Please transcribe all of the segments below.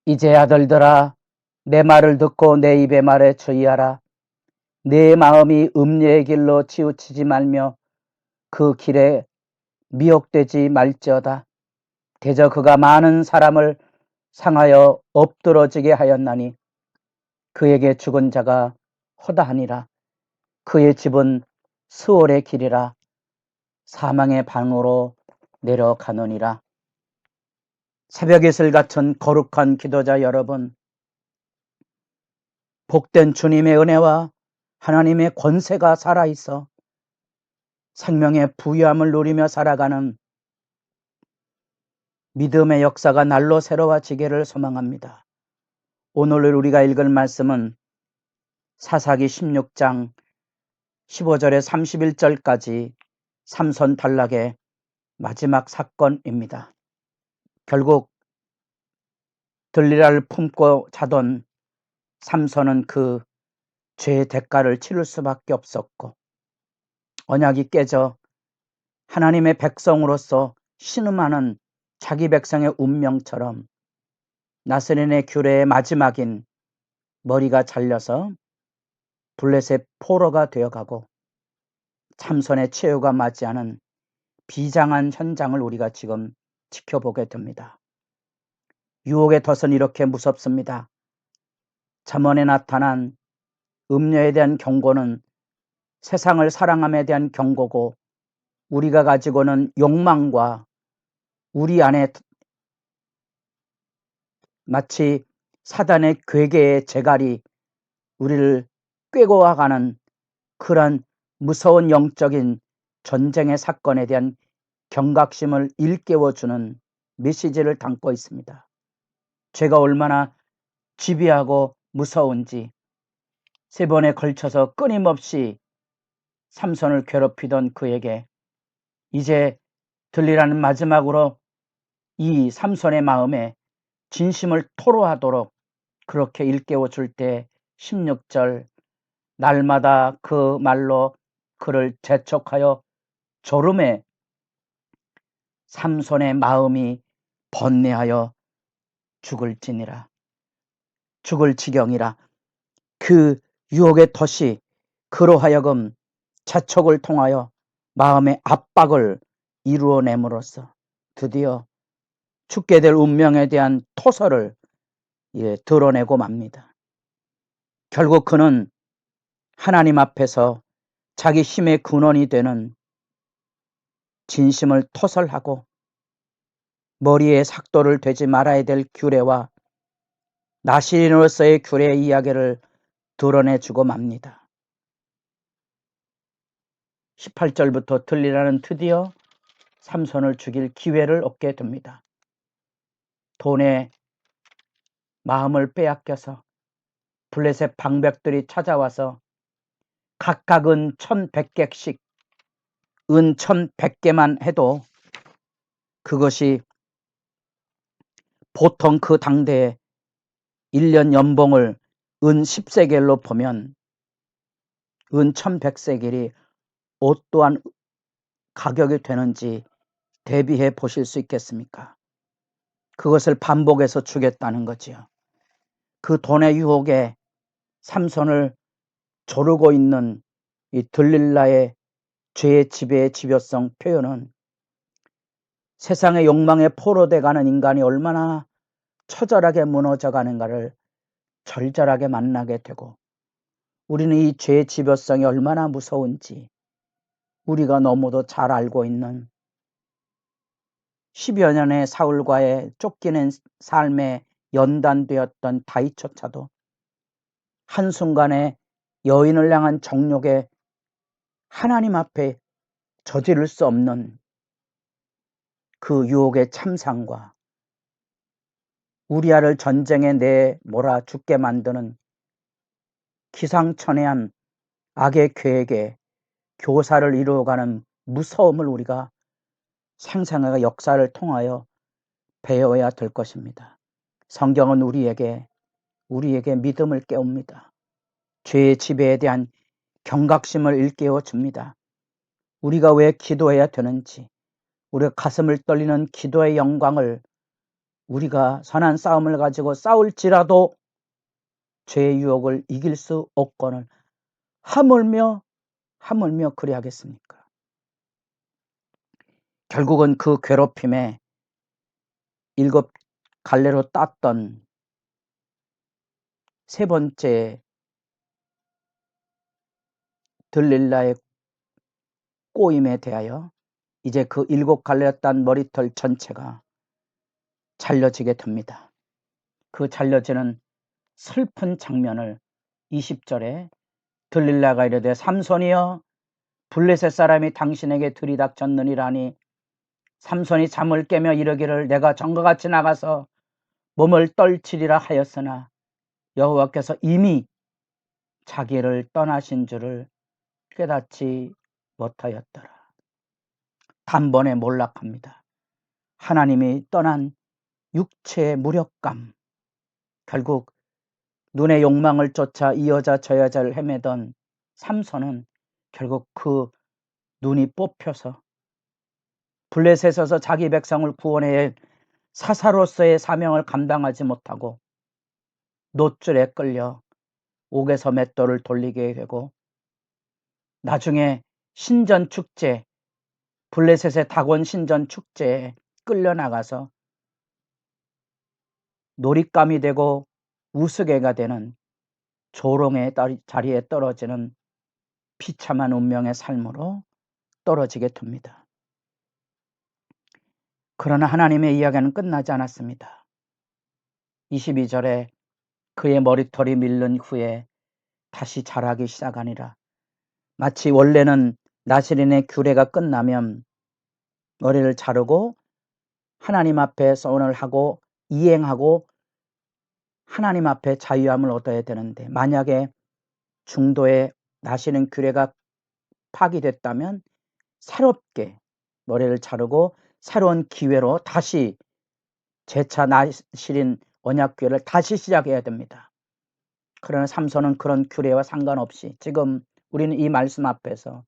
이제 아들들아 내 말을 듣고 내 입의 말에 주의하라. 내 마음이 음녀의 길로 치우치지 말며 그 길에 미혹되지 말지어다. 대저 그가 많은 사람을 상하여 엎드러지게 하였나니 그에게 죽은 자가 허다하니라. 그의 집은 스올의 길이라 사망의 방으로 내려가느니라. 새벽 이슬 같은 거룩한 기도자 여러분, 복된 주님의 은혜와 하나님의 권세가 살아있어 생명의 부유함을 누리며 살아가는 믿음의 역사가 날로 새로워지기를 소망합니다. 오늘 우리가 읽을 말씀은 사사기 16장 15절에 31절까지 삼손 탈락의 마지막 사건입니다. 결국 들리라를 품고 자던 삼손은 그 죄의 대가를 치를 수밖에 없었고 언약이 깨져 하나님의 백성으로서 신음하는 자기 백성의 운명처럼 나스린의 규례의 마지막인 머리가 잘려서 블레셋 포로가 되어가고 삼손의 최후가 맞이하는 비장한 현장을 우리가 지금 지켜보게 됩니다. 유혹의 덫은 이렇게 무섭습니다. 잠언에 나타난 음녀에 대한 경고는 세상을 사랑함에 대한 경고고 우리가 가지고는 욕망과 우리 안에 마치 사단의 괴계의 재갈이 우리를 꿰고 와가는 그런 무서운 영적인 전쟁의 사건에 대한 경각심을 일깨워주는 메시지를 담고 있습니다. 죄가 얼마나 지비하고 무서운지 3번에 걸쳐서 끊임없이 삼손을 괴롭히던 그에게 이제 들리라는 마지막으로 이 삼손의 마음에 진심을 토로하도록 그렇게 일깨워 줄 때 16절 날마다 그 말로 그를 재촉하여 졸음에 삼손의 마음이 번뇌하여 죽을 지경이라. 그 유혹의 덫이 그로 하여금 재촉을 통하여 마음의 압박을 이루어냄으로써 드디어 죽게 될 운명에 대한 토설을 드러내고 맙니다. 결국 그는 하나님 앞에서 자기 힘의 근원이 되는 진심을 토설하고 머리에 삭도를 대지 말아야 될 규례와 나시린으로서의 규례의 이야기를 드러내주고 맙니다. 18절부터 들리라는 드디어 삼손을 죽일 기회를 얻게 됩니다. 돈에 마음을 빼앗겨서 블레셋 방백들이 찾아와서 각각 은 1100개씩 은 1100개만 해도 그것이 보통 그 당대에 1년 연봉을 은 10세겔로 보면 은 1100세겔이 어떠한 가격이 되는지 대비해 보실 수 있겠습니까? 그것을 반복해서 주겠다는 거지요. 그 돈의 유혹에 삼손을 조르고 있는 이 들릴라의 죄의 지배의 집요성 표현은 세상의 욕망에 포로돼가는 인간이 얼마나 처절하게 무너져가는가를 절절하게 만나게 되고 우리는 이 죄의 집요성이 얼마나 무서운지 우리가 너무도 잘 알고 있는 10여 년의 사울과의 쫓기는 삶에 연단되었던 다윗조차도 한순간에 여인을 향한 정욕에 하나님 앞에 저지를 수 없는 그 유혹의 참상과 우리아를 전쟁에 내몰아 죽게 만드는 기상천외한 악의 계획에 교사를 이루어가는 무서움을 우리가 생생하게 역사를 통하여 배워야 될 것입니다. 성경은 우리에게 믿음을 깨웁니다. 죄의 지배에 대한 경각심을 일깨워 줍니다. 우리가 왜 기도해야 되는지, 우리가 가슴을 떨리는 기도의 영광을 우리가 선한 싸움을 가지고 싸울지라도 죄의 유혹을 이길 수 없거늘 하물며 그리하겠습니까? 결국은 그 괴롭힘에 7 갈래로 땄던 세 번째 들릴라의 꼬임에 대하여 이제 그 7 갈래로 딴 머리털 전체가 잘려지게 됩니다. 그 잘려지는 슬픈 장면을 20절에 들릴라가 이르되 삼손이여 블레셋 사람이 당신에게 들이닥쳤느니라니 삼손이 잠을 깨며 이르기를 내가 전과 같이 나가서 몸을 떨치리라 하였으나 여호와께서 이미 자기를 떠나신 줄을 깨닫지 못하였더라. 단번에 몰락합니다. 하나님이 떠난 육체의 무력감, 결국 눈의 욕망을 쫓아 이 여자 저 여자를 헤매던 삼손은 결국 그 눈이 뽑혀서 블레셋에서 자기 백성을 구원해야 할 사사로서의 사명을 감당하지 못하고 노줄에 끌려 옥에서 맷돌을 돌리게 되고 나중에 신전축제, 블레셋의 다곤 신전축제에 끌려나가서 놀잇감이 되고 우스개가 되는 조롱의 자리에 떨어지는 비참한 운명의 삶으로 떨어지게 됩니다. 그러나 하나님의 이야기는 끝나지 않았습니다. 22절에 그의 머리털이 밀른 후에 다시 자라기 시작하니라. 마치 원래는 나시린의 규례가 끝나면 머리를 자르고 하나님 앞에 서원을 하고 이행하고 하나님 앞에 자유함을 얻어야 되는데 만약에 중도에 나시린 규례가 파기됐다면 새롭게 머리를 자르고 새로운 기회로 다시 재차 나시린 언약 규례를 다시 시작해야 됩니다. 그러나 삼손은 그런 규례와 상관없이 지금 우리는 이 말씀 앞에서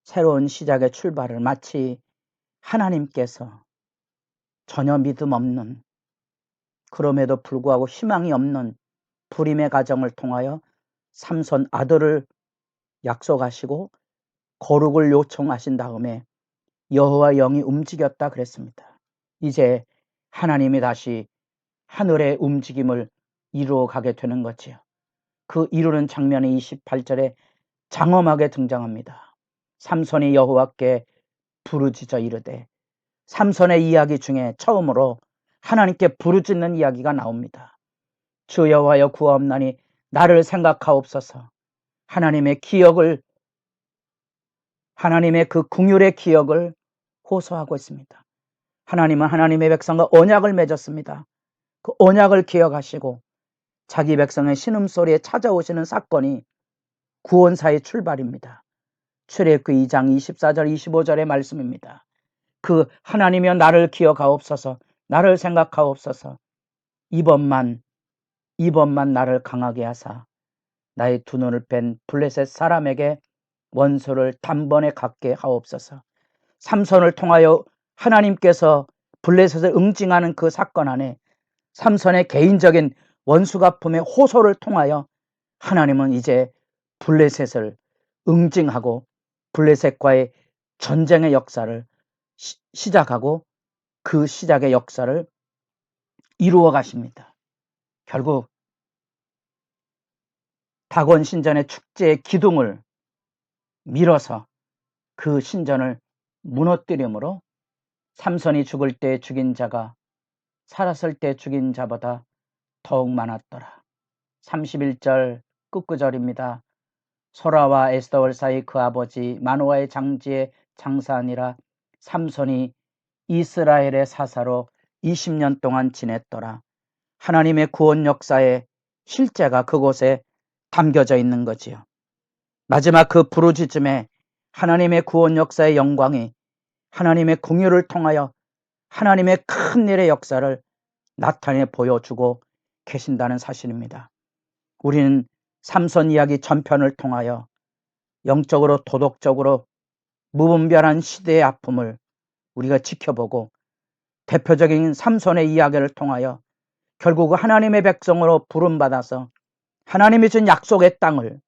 새로운 시작의 출발을 마치 하나님께서 전혀 믿음 없는 그럼에도 불구하고 희망이 없는 불임의 가정을 통하여 삼손 아들을 약속하시고 거룩을 요청하신 다음에 여호와 영이 움직였다 그랬습니다. 이제 하나님이 다시 하늘의 움직임을 이루어 가게 되는 거지요. 그 이루는 장면이 28절에 장엄하게 등장합니다. 삼손이 여호와께 부르짖어 이르되 삼손의 이야기 중에 처음으로 하나님께 부르짖는 이야기가 나옵니다. 주 여호와여 구하옵나니 나를 생각하옵소서. 하나님의 기억을 하나님의 그 긍휼의 기억을 호소하고 있습니다. 하나님은 하나님의 백성과 언약을 맺었습니다. 그 언약을 기억하시고 자기 백성의 신음소리에 찾아오시는 사건이 구원사의 출발입니다. 출애굽기 2장 24절 25절의 말씀입니다. 그 하나님이여 나를 기억하옵소서. 나를 생각하옵소서. 이번만 나를 강하게 하사 나의 두 눈을 뺀 블레셋 사람에게 원수를 단번에 갖게 하옵소서. 삼손을 통하여 하나님께서 블레셋을 응징하는 그 사건 안에 삼손의 개인적인 원수갚음의 호소를 통하여 하나님은 이제 블레셋을 응징하고 블레셋과의 전쟁의 역사를 시작하고 그 시작의 역사를 이루어 가십니다. 결국 다곤 신전의 축제의 기둥을 밀어서 그 신전을 무너뜨림으로 삼손이 죽을 때 죽인 자가 살았을 때 죽인 자보다 더욱 많았더라. 31절 끝구절입니다. 소라와 에스더월 사이 그 아버지 마노아의 장지에 장사하니라. 삼손이 이스라엘의 사사로 20년 동안 지냈더라. 하나님의 구원 역사의 실제가 그곳에 담겨져 있는 거지요. 마지막 그 부르짖음에 하나님의 구원 역사의 영광이 하나님의 긍휼을 통하여 하나님의 큰 일의 역사를 나타내 보여주고 계신다는 사실입니다. 우리는 삼손 이야기 전편을 통하여 영적으로 도덕적으로 무분별한 시대의 아픔을 우리가 지켜보고 대표적인 삼손의 이야기를 통하여 결국 하나님의 백성으로 부름받아서 하나님이 준 약속의 땅을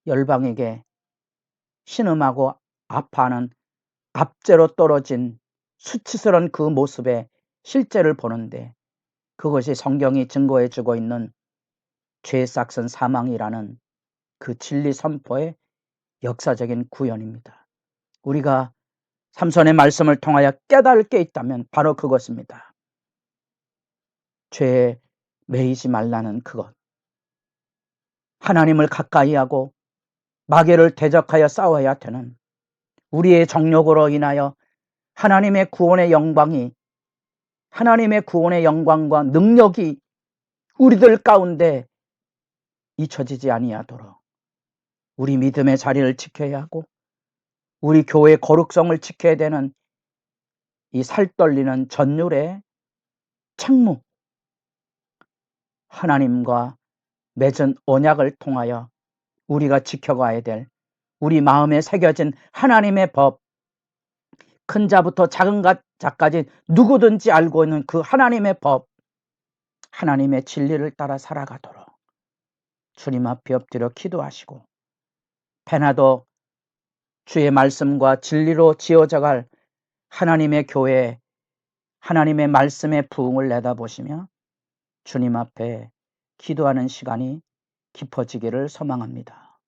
열방에게 신음하고 아파하는 압제로 떨어진 수치스러운 그 모습의 실제를 보는데, 그것이 성경이 증거해주고 있는 죄 싹슨 사망이라는 그 진리 선포의 역사적인 구현입니다. 우리가 삼손의 말씀을 통하여 깨달을 게 있다면 바로 그것입니다. 죄에 매이지 말라는 그것. 하나님을 가까이 하고 마귀를 대적하여 싸워야 되는 우리의 정욕으로 인하여 하나님의 구원의 영광과 능력이 우리들 가운데 잊혀지지 아니하도록 우리 믿음의 자리를 지켜야 하고 우리 교회의 거룩성을 지켜야 되는 이 살떨리는 전율의 책무, 하나님과 맺은 언약을 통하여 우리가 지켜가야 될 우리 마음에 새겨진 하나님의 법, 큰 자부터 작은 자까지 누구든지 알고 있는 그 하나님의 법, 하나님의 진리를 따라 살아가도록 주님 앞에 엎드려 기도하시고, 패나도 주의 말씀과 진리로 지어져갈 하나님의 교회, 하나님의 말씀의 부흥을 내다보시며 주님 앞에 기도하는 시간이 깊어지기를 소망합니다.